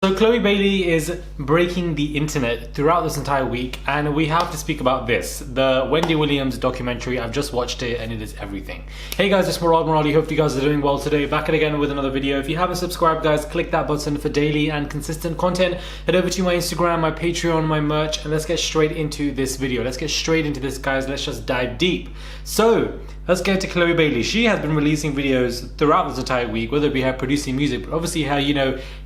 So Chloe Bailey is breaking the internet throughout this entire week, and we have to speak about this, the Wendy Williams documentary. I've just watched it and it is everything. Hey guys, it's Morali. Hope you guys are doing well today. Back at again with another video. If you haven't subscribed, guys, click that button for daily and consistent content. Head over to my Instagram, my Patreon, my merch, and let's get straight into this video. Let's get straight into this, guys. Let's just dive deep. So let's get to Chloe Bailey. She has been releasing videos throughout this entire week, whether it be her producing music, but obviously her,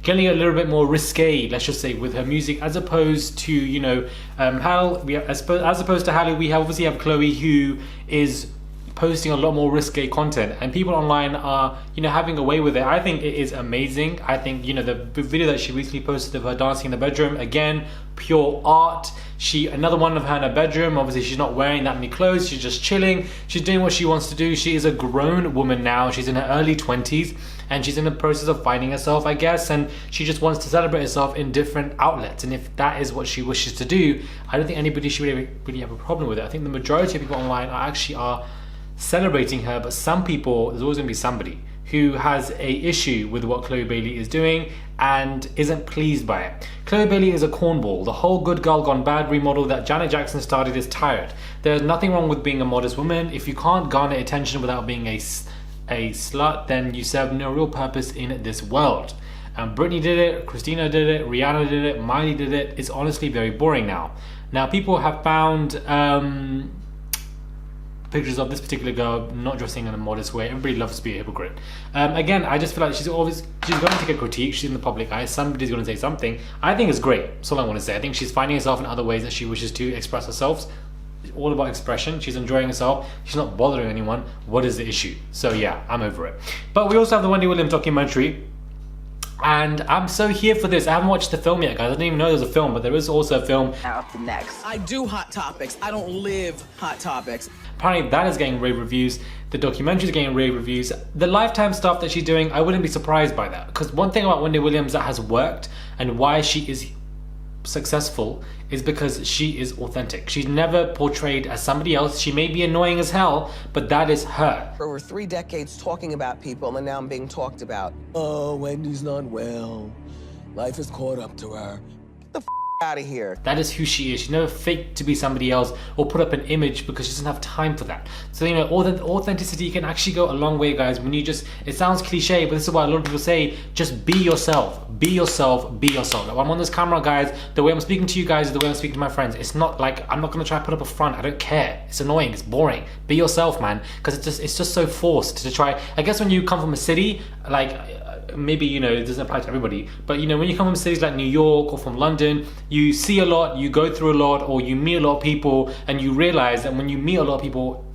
getting a little bit more risque, let's just say, with her music, as opposed to, as opposed to Halle, we obviously have Chloe, who is posting a lot more risque content, and people online are, having a way with it. I think it is amazing. I think, the video that she recently posted of her dancing in the bedroom, again, pure art. Another one of her in her bedroom. Obviously, she's not wearing that many clothes. She's just chilling. She's doing what she wants to do. She is a grown woman now. She's in her early 20s, and she's in the process of finding herself, I guess, and she just wants to celebrate herself in different outlets. And if that is what she wishes to do, I don't think anybody should really have a problem with it. I think the majority of people online are celebrating her, but some people, there's always going to be somebody who has a issue with what Chloe Bailey is doing and isn't pleased by it. Chloe Bailey is a cornball. The whole good girl gone bad remodel that Janet Jackson started is tired. There's nothing wrong with being a modest woman. If you can't garner attention without being a slut, then you serve no real purpose in this world. Britney did it, Christina did it, Rihanna did it, Miley did it. It's honestly very boring now. Now people have found pictures of this particular girl not dressing in a modest way. Everybody loves to be a hypocrite. Again, I just feel like she's going to get critique. She's in the public eye. Somebody's going to say something. I think it's great. That's all I want to say. I think she's finding herself in other ways that she wishes to express herself. It's all about expression. She's enjoying herself. She's not bothering anyone. What is the issue? So yeah, I'm over it. But we also have the Wendy Williams documentary, and I'm so here for this. I haven't watched the film yet, guys. I didn't even know there was a film, but there is also a film. Now up to next. I do Hot Topics. I don't live Hot Topics. Apparently that is getting rave reviews. The documentary is getting rave reviews. The Lifetime stuff that she's doing, I wouldn't be surprised by that. Because one thing about Wendy Williams that has worked and why she is successful is because she is authentic. She's never portrayed as somebody else. She may be annoying as hell, but that is her. For over 3 decades talking about people, and now I'm being talked about. Oh, Wendy's not well. Life has caught up to her. Get the out of here. That is who she is. She's never faked to be somebody else or put up an image, because she doesn't have time for that. So authenticity can actually go a long way, guys. When you just, it sounds cliche, but this is why a lot of people say, just be yourself. Be yourself, be yourself. Like, I'm on this camera, guys, the way I'm speaking to you guys is the way I'm speaking to my friends. It's not like, I'm not gonna try to put up a front. I don't care. It's annoying, it's boring. Be yourself, man, because it's just so forced to try. I guess when you come from a city, like, maybe, it doesn't apply to everybody, but when you come from cities like New York or from London, you see a lot, you go through a lot, or you meet a lot of people, and you realize that when you meet a lot of people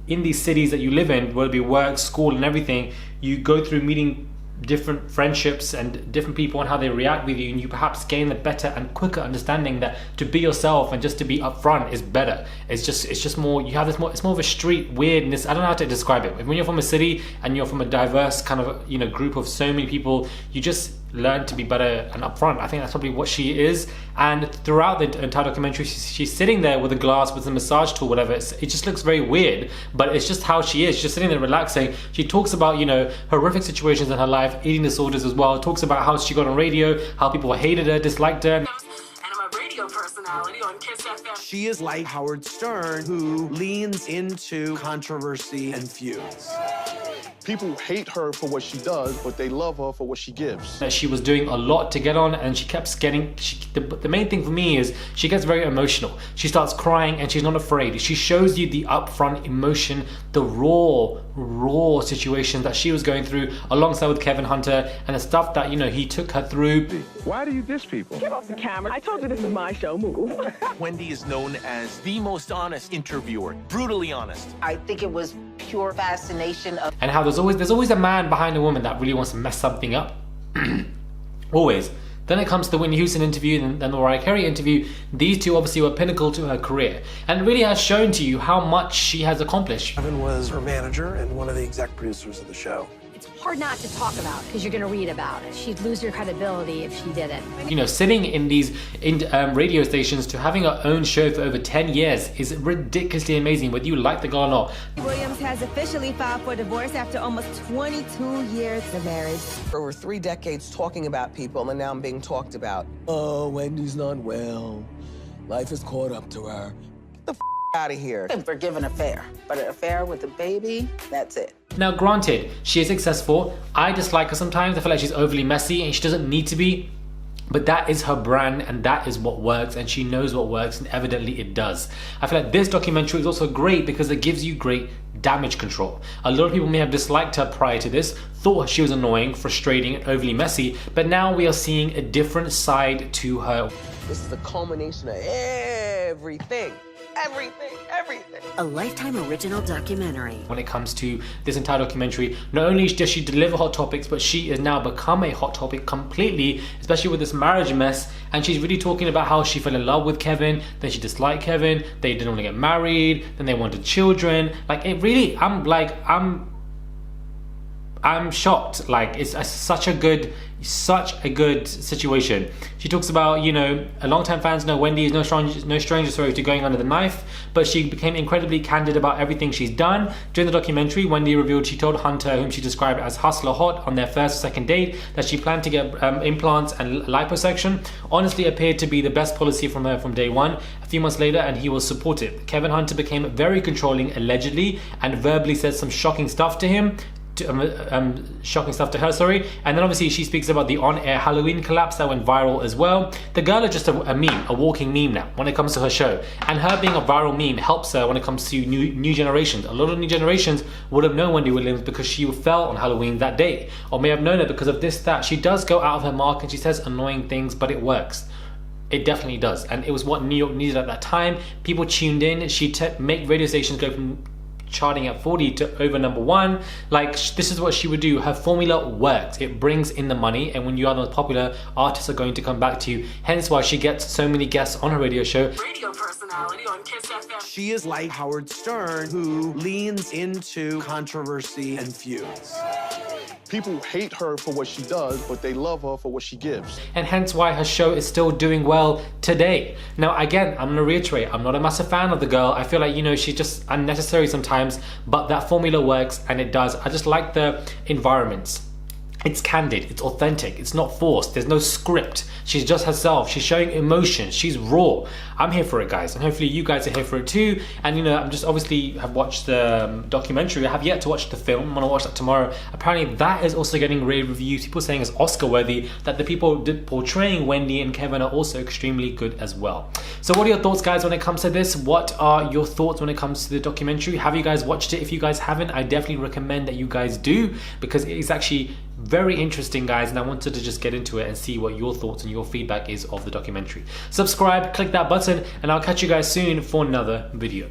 in these cities that you live in, whether it be work, school, and everything, you go through meeting different friendships and different people and how they react with you, and you perhaps gain a better and quicker understanding that to be yourself and just to be upfront is better. It's just more, you have this more, it's more of a street weirdness. I don't know how to describe it. When you're from a city and you're from a diverse kind of group of so many people, you just learn to be better and upfront. I think that's probably what she is. And throughout the entire documentary, she's sitting there with a glass with a massage tool, whatever. It just looks very weird, but it's just how she is. She's just sitting there relaxing. She talks about horrific situations in her life, eating disorders as well. Talks about how she got on radio, how people hated her, disliked her. Personality on Kiss FM. She is like Howard Stern, who leans into controversy and feuds. People hate her for what she does, but they love her for what she gives. She was doing a lot to get on, and she kept getting, the main thing for me is she gets very emotional. She starts crying and she's not afraid. She shows you the upfront emotion, the raw situations that she was going through alongside with Kevin Hunter, and the stuff that, he took her through. Why do you diss people? Get off the camera. I told you this is my show. Move. Wendy is known as the most honest interviewer, brutally honest. I think it was pure fascination of... And how there's always a man behind a woman that really wants to mess something up. Always. Then it comes to the Whitney Houston interview and then the Mariah Carey interview. These two obviously were pinnacle to her career, and it really has shown to you how much she has accomplished. Kevin was her manager and one of the exec producers of the show. It's hard not to talk about because you're going to read about it. She'd lose your credibility if she didn't. You know, sitting in these radio stations to having her own show for over 10 years is ridiculously amazing, whether you like the girl or not. Wendy Williams has officially filed for divorce after almost 22 years of marriage. For over 3 decades talking about people, and now I'm being talked about. Oh, Wendy's not well. Life has caught up to her. Get the out of here. a forgiven affair, but an affair with a baby, that's it. Now, granted, she is successful. I dislike her sometimes. I feel like she's overly messy and she doesn't need to be. But that is her brand and that is what works, and she knows what works, and evidently it does. I feel like this documentary is also great because it gives you great damage control. A lot of people may have disliked her prior to this, thought she was annoying, frustrating, and overly messy, but now we are seeing a different side to her. This is the culmination of everything. Everything. A Lifetime original documentary. When it comes to this entire documentary, not only does she deliver hot topics, but she has now become a hot topic completely, especially with this marriage mess. And she's really talking about how she fell in love with Kevin, then she disliked Kevin, they didn't want to get married, then they wanted children. Like, it really, I'm shocked. Like, it's such a good situation. She talks about, you know, longtime fans know Wendy is no stranger to going under the knife, but she became incredibly candid about everything she's done. During the documentary, Wendy revealed she told Hunter, whom she described as hustler hot, on their first or second date, that she planned to get implants and liposuction. Honestly, appeared to be the best policy from her from day one. A few months later, and he was supportive. Kevin Hunter became very controlling, allegedly, and verbally said some shocking stuff to him. Shocking stuff to her, sorry. And then obviously she speaks about the on-air Halloween collapse that went viral as well. The girl is just a meme, a walking meme now when it comes to her show. And her being a viral meme helps her when it comes to new generations. A lot of new generations would have known Wendy Williams because she fell on Halloween that day, or may have known her because of this, that. She does go out of her mark and she says annoying things, but it works. It definitely does. And it was what New York needed at that time. People tuned in. She make radio stations go from charting at 40 to over #1. Like, this is what she would do. Her formula works. It brings in the money, and when you are the most popular, artists are going to come back to you. Hence why she gets so many guests on her radio show. Radio personality on Kiss FM. She is like Howard Stern, who leans into controversy and feuds. People hate her for what she does, but they love her for what she gives. And hence why her show is still doing well today. Now, again, I'm gonna reiterate, I'm not a massive fan of the girl. I feel like, you know, she's just unnecessary sometimes, but that formula works and it does. I just like the environments. It's candid, it's authentic, it's not forced, there's no script. She's just herself, she's showing emotion, she's raw. I'm here for it, guys, and hopefully you guys are here for it too. And you know, I'm just obviously have watched the documentary. I have yet to watch the film. I'm gonna watch that tomorrow. Apparently that is also getting rave reviews, people saying it's Oscar worthy, that the people portraying Wendy and Kevin are also extremely good as well. So what are your thoughts, guys, when it comes to this? What are your thoughts when it comes to the documentary? Have you guys watched it? If you guys haven't, I definitely recommend that you guys do, because it is actually very interesting, guys, and I wanted to just get into it and see what your thoughts and your feedback is of the documentary. Subscribe, click that button, and I'll catch you guys soon for another video.